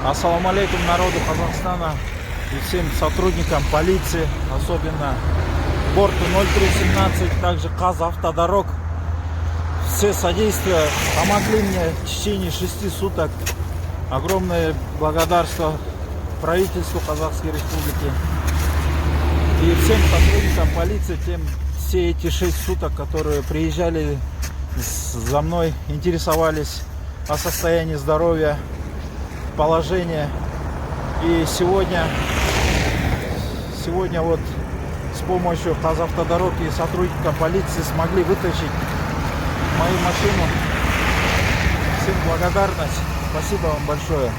Ассаламу алейкум народу Казахстана и всем сотрудникам полиции, особенно борту 0317, также Казавтодорог. Все содействия помогли мне в течение 6 суток. Огромное благодарство правительству Казахской Республики и всем сотрудникам полиции, все эти 6 суток, которые приезжали за мной, интересовались о состоянии здоровья, положение. И сегодня вот с помощью Казавтодорог и сотрудников полиции смогли вытащить мою машину. Всем благодарность. Спасибо вам большое.